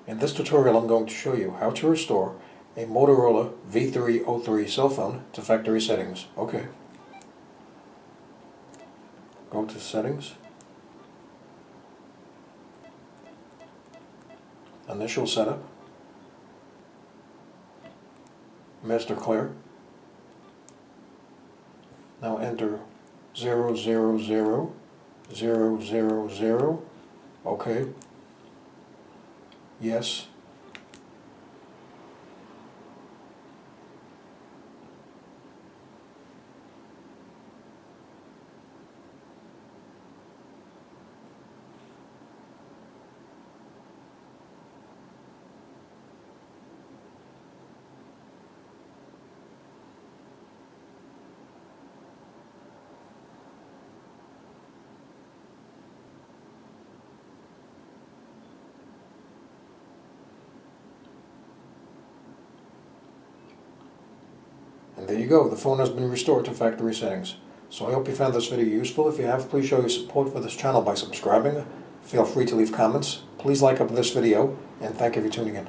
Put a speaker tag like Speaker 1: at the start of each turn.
Speaker 1: In this tutorial I'm going to show you how to restore a Motorola V303 cell phone to factory settings. Okay. Go to Settings, Initial Setup, Master Clear. Now enter 000 000. Okay. Yes. And there you go, the phone has been restored to factory settings. So I hope you found this video useful. If you have, please show your support for this channel by subscribing. Feel free to leave comments. Please like up this video, and thank you for tuning in.